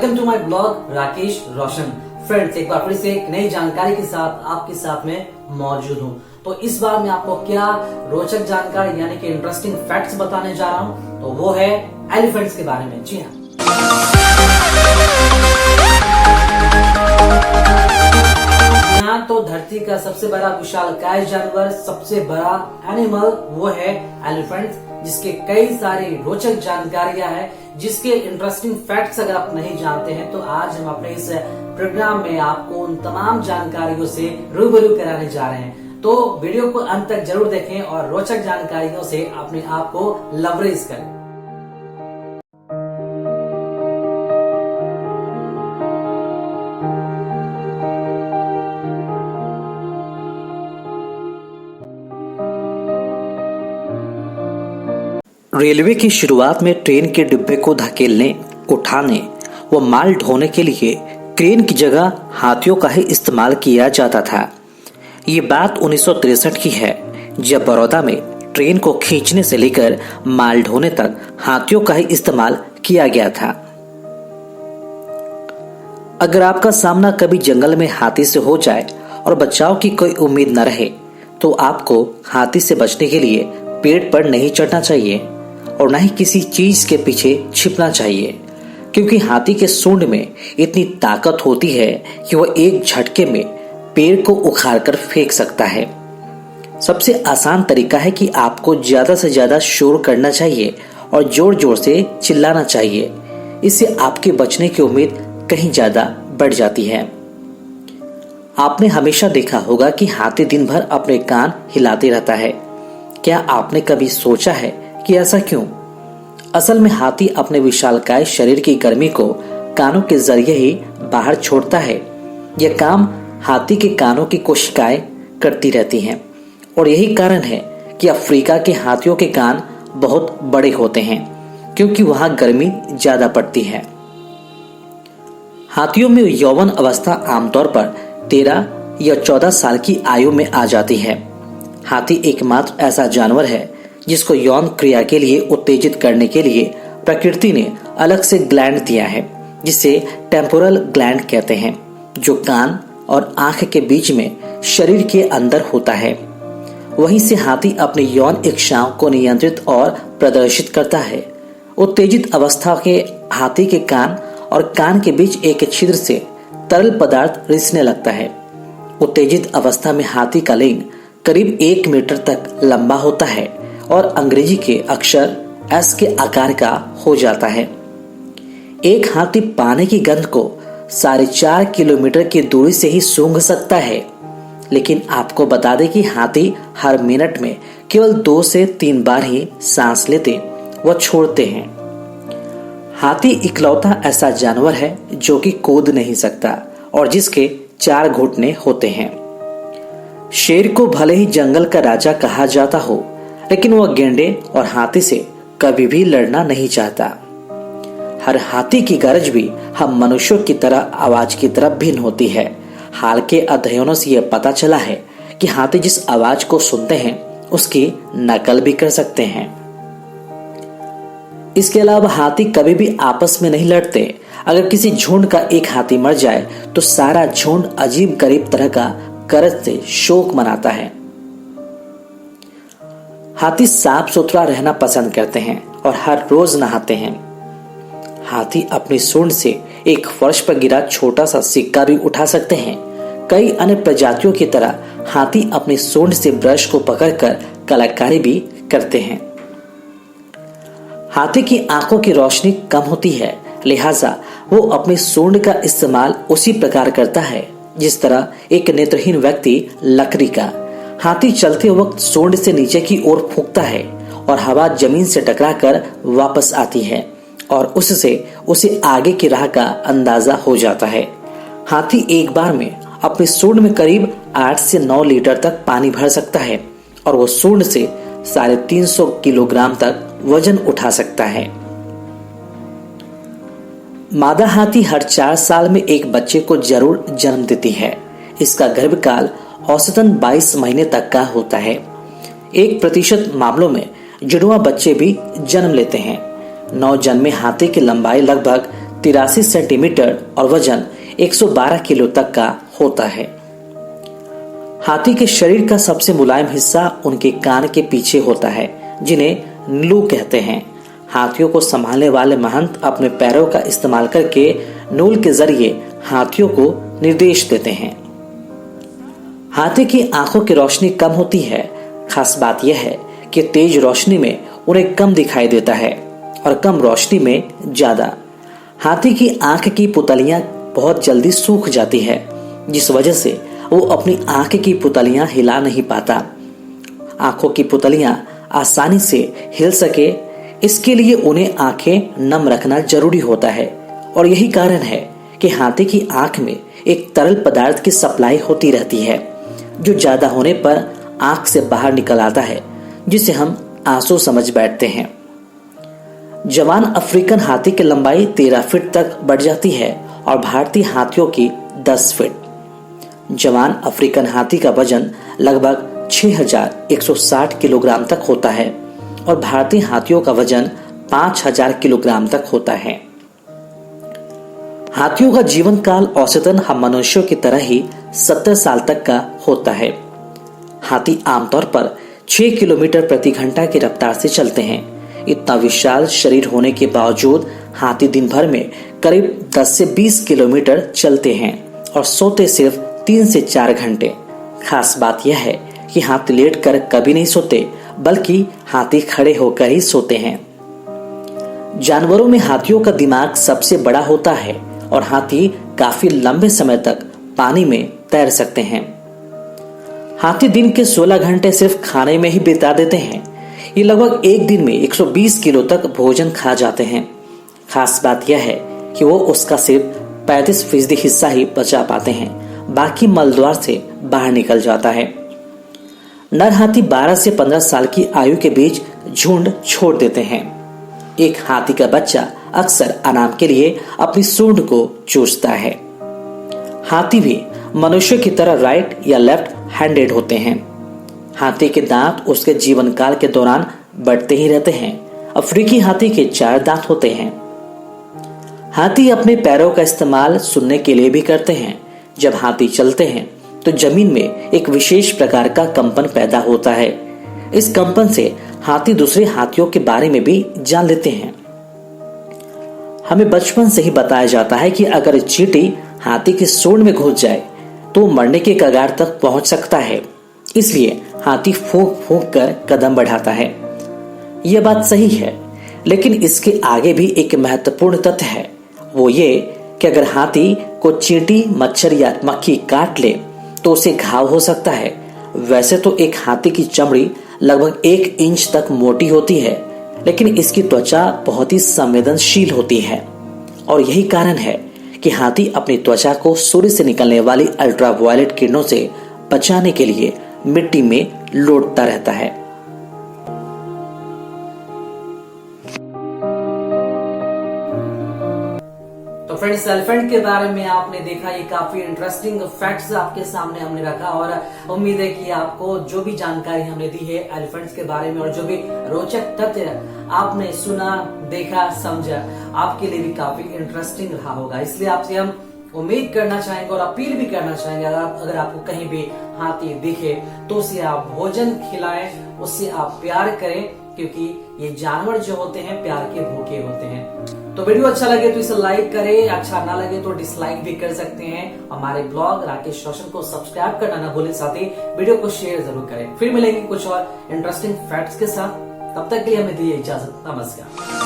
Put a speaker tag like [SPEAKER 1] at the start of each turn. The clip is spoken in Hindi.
[SPEAKER 1] Welcome to my blog Rakesh Roshan. Friends, एक बार फिर से एक नई जानकारी के साथ आपके साथ में मौजूद हूँ। तो इस बार मैं आपको क्या रोचक जानकारी यानी कि इंटरेस्टिंग फैक्ट्स बताने जा रहा हूँ, तो वो है एलिफेंट्स के बारे में। जी हाँ, तो धरती का सबसे बड़ा विशालकाय जानवर, सबसे बड़ा एनिमल वो है एलिफेंट, जिसके कई सारी रोचक जानकारियां हैं, जिसके इंटरेस्टिंग फैक्ट्स अगर आप नहीं जानते हैं तो आज हम अपने इस प्रोग्राम में आपको उन तमाम जानकारियों से रूबरू कराने जा रहे हैं। तो वीडियो को अंत तक जरूर देखें और रोचक जानकारियों से अपने आप को लवरेज करें।
[SPEAKER 2] रेलवे की शुरुआत में ट्रेन के डिब्बे को धकेलने, उठाने व माल ढोने के लिए क्रेन की जगह हाथियों का ही इस्तेमाल किया जाता था। ये बात 1963 की है, जब बड़ौदा में ट्रेन को खींचने से लेकर माल ढोने तक हाथियों का ही इस्तेमाल किया गया था। अगर आपका सामना कभी जंगल में हाथी से हो जाए और बचाव की कोई उम्मीद न रहे, तो आपको हाथी से बचने के लिए पेड़ पर नहीं चढ़ना चाहिए और न ही किसी चीज के पीछे छिपना चाहिए, क्योंकि हाथी के सूंड में इतनी ताकत होती है कि वह एक झटके में पेड़ को उखाड़ कर फेंक सकता है। सबसे आसान तरीका है कि आपको ज्यादा से ज्यादा शोर करना चाहिए और जोर जोर से चिल्लाना चाहिए। इससे आपके बचने की उम्मीद कहीं ज्यादा बढ़ जाती है। आपने हमेशा देखा होगा कि हाथी दिन भर अपने कान हिलाते रहता है। क्या आपने कभी सोचा है कि ऐसा क्यों? असल में हाथी अपने विशालकाय शरीर की गर्मी को कानों के जरिए ही बाहर छोड़ता है। यह काम हाथी के कानों की कोशिकाएं करती रहती हैं और यही कारण है कि अफ्रीका के हाथियों के कान बहुत बड़े होते हैं, क्योंकि वहां गर्मी ज्यादा पड़ती है। हाथियों में यौवन अवस्था आमतौर पर 13 या 14 साल की आयु में आ जाती है। हाथी एकमात्र ऐसा जानवर है जिसको यौन क्रिया के लिए उत्तेजित करने के लिए प्रकृति ने अलग से ग्लैंड दिया है, जिसे टेम्पोरल ग्लैंड कहते हैं, जो कान और आंख के बीच में शरीर के अंदर होता है। वहीं से हाथी अपनी यौन इच्छाओं को नियंत्रित और प्रदर्शित करता है। उत्तेजित अवस्था के हाथी के कान और कान के बीच एक छिद्र से तरल पदार्थ रिसने लगता है। उत्तेजित अवस्था में हाथी का लिंग करीब 1 मीटर तक लंबा होता है और अंग्रेजी के अक्षर एस के आकार का हो जाता है। एक हाथी पानी की गंध को 4.5 किलोमीटर की दूरी से ही सूंघ सकता है, लेकिन आपको बता दें कि हाथी हर मिनट में केवल 2 से 3 बार ही सांस लेते व छोड़ते हैं। हाथी इकलौता ऐसा जानवर है जो कि कूद नहीं सकता और जिसके 4 घुटने होते हैं। शेर को भले ही जंगल का राजा कहा जाता हो, लेकिन वह गेंडे और हाथी से कभी भी लड़ना नहीं चाहता। हर हाथी की गरज भी हम मनुष्यों की तरह आवाज की तरफ भिन्न होती है। हाल के अध्ययनों से यह पता चला है कि हाथी जिस आवाज को सुनते हैं उसकी नकल भी कर सकते हैं। इसके अलावा हाथी कभी भी आपस में नहीं लड़ते। अगर किसी झुंड का एक हाथी मर जाए तो सारा झुंड अजीब गरीब तरह का करज से शोक मनाता है। हाथी साफ सुथरा रहना पसंद करते हैं और हर रोज नहाते हैं। हाथी अपनी सूंड से एक फर्श पर गिरा छोटा सा सिक्का भी उठा सकते हैं। कई अन्य प्रजातियों की तरह हाथी अपनी सूंड से ब्रश को पकड़कर कलाकारी भी करते हैं। हाथी की आंखों की रोशनी कम होती है, लिहाजा वो अपनी सूंड का इस्तेमाल उसी प्रकार करता है जिस तरह एक नेत्रहीन व्यक्ति लकड़ी का। हाथी चलते वक्त सूंड से नीचे की ओर फूंकता है और हवा जमीन से टकराकर वापस आती है और उससे उसे आगे की राह का अंदाजा हो जाता है। हाथी एक बार में अपनी सूंड में करीब 8 से 9 लीटर तक पानी भर सकता है और वो सूंड से 350 किलोग्राम तक वजन उठा सकता है। मादा हाथी हर 4 साल में एक बच्चे को जरूर जन्म देती है। इसका गर्भकाल औसतन 22 महीने तक का होता है। 1% मामलों में जुड़वा बच्चे भी जन्म लेते हैं। नवजन्मे हाथी की लंबाई लगभग 83 सेंटीमीटर और वजन 112 किलो तक का होता है। हाथी के शरीर का सबसे मुलायम हिस्सा उनके कान के पीछे होता है, जिन्हें नीलू कहते हैं। हाथियों को संभालने वाले महंत अपने पैरों का इस्तेमाल करके नूल के जरिए हाथियों को निर्देश देते हैं। हाथी की आंखों की रोशनी कम होती है। खास बात यह है कि तेज रोशनी में उन्हें कम दिखाई देता है और कम रोशनी में ज्यादा। हाथी की आंख की पुतलियां बहुत जल्दी सूख जाती है, जिस वजह से वो अपनी आंख की पुतलियां हिला नहीं पाता। आंखों की पुतलियां आसानी से हिल सके, इसके लिए उन्हें आंखें नम रखना जरूरी होता है। और यही कारण है कि हाथी की आंख में एक तरल पदार्थ की सप्लाई होती रहती है, जो ज्यादा होने पर आंख से बाहर निकल आता है, जिसे हम आंसू समझ बैठते हैं। जवान अफ्रीकन हाथी की लंबाई 13 फीट तक बढ़ जाती है और भारतीय हाथियों की 10 फीट। जवान अफ्रीकन हाथी का वजन लगभग 6160 किलोग्राम तक होता है और भारतीय हाथियों का वजन 5000 किलोग्राम तक होता है। हाथियों का जीवन काल औसतन हम मनुष्यों की तरह ही 70 साल तक का होता है। हाथी आमतौर पर 6 किलोमीटर प्रति घंटा की रफ्तार से चलते हैं। इतना विशाल शरीर होने के बावजूद हाथी दिन भर में करीब 10 से 20 किलोमीटर चलते हैं और सोते सिर्फ 3 से 4 घंटे। खास बात यह है कि हाथी लेटकर कभी नहीं सोते, बल्कि हाथी खड़े होकर ही सोते हैं। जानवरों में हाथियों का दिमाग सबसे बड़ा होता है और हाथी काफी लंबे समय तक पानी में तैर सकते हैं। हाथी दिन के 16 घंटे सिर्फ खाने में ही बिता देते हैं। ये लगभग एक दिन में 120 किलो तक भोजन खा जाते हैं। खास बात यह है कि वो उसका सिर्फ 35% हिस्सा ही बचा पाते हैं, बाकी मलद्वार से बाहर निकल जाता है। नर हाथी 12 से 15 साल की आयु के बीच झुंड छोड़ देते हैं। एक हाथी का बच्चा अक्सर आराम के लिए अपनी सूंड को चूसता है। हाथी भी मनुष्य की तरह राइट या लेफ्ट हैंडेड होते हैं। हाथी के दांत उसके जीवन काल के दौरान बढ़ते ही रहते हैं। अफ्रीकी हाथी के 4 दांत होते हैं। हाथी अपने पैरों का इस्तेमाल सुनने के लिए भी करते हैं। जब हाथी चलते हैं तो जमीन में एक विशेष प्रकार का कंपन पैदा होता है। इस कंपन से हाथी दूसरे हाथियों के बारे में भी जान लेते हैं। हमें बचपन से ही बताया जाता है कि अगर चींटी हाथी की सूंड में घुस जाए तो मरने के कगार तक पहुंच सकता है। इसलिए हाथी फूंक फूंक कर कदम बढ़ाता है। यह बात सही है, लेकिन इसके आगे भी एक महत्वपूर्ण तथ्य है। वो ये कि अगर हाथी को चींटी, मच्छर या मक्खी काट ले तो उसे घाव हो सकता है। वैसे तो एक हाथी की चमड़ी लगभग 1 इंच तक मोटी होती है, लेकिन इसकी त्वचा बहुत ही संवेदनशील होती है और यही कारण है कि हाथी अपनी त्वचा को सूर्य से निकलने वाली अल्ट्रावायलेट किरणों से बचाने के लिए मिट्टी में लौटता रहता है।
[SPEAKER 1] तो फ्रेंड्स, एलिफेंट के बारे में आपने देखा, ये काफी इंटरेस्टिंग फैक्ट्स आपके सामने हमने रखा और उम्मीद है कि आपको जो भी जानकारी हमने दी है एलिफेंट्स के बारे में और जो भी रोचक तथ्य आपने सुना, देखा, समझा, आपके लिए भी काफी इंटरेस्टिंग रहा होगा। इसलिए आपसे हम उम्मीद करना चाहेंगे और अपील भी करना चाहेंगे, अगर आपको कहीं भी हाथी दिखे तो उसे आप भोजन खिलाएं, उससे आप प्यार करें, क्योंकि ये जानवर जो होते हैं प्यार के भूखे होते हैं। तो वीडियो अच्छा लगे तो इसे लाइक करें, अच्छा ना लगे तो डिसलाइक भी कर सकते हैं। हमारे ब्लॉग राकेश रोशन को सब्सक्राइब करना ना भूलें, साथ ही वीडियो को शेयर जरूर करें। फिर मिलेंगे कुछ और इंटरेस्टिंग फैक्ट्स के साथ। तब तक के लिए हमें दीजिए इजाजत। नमस्कार।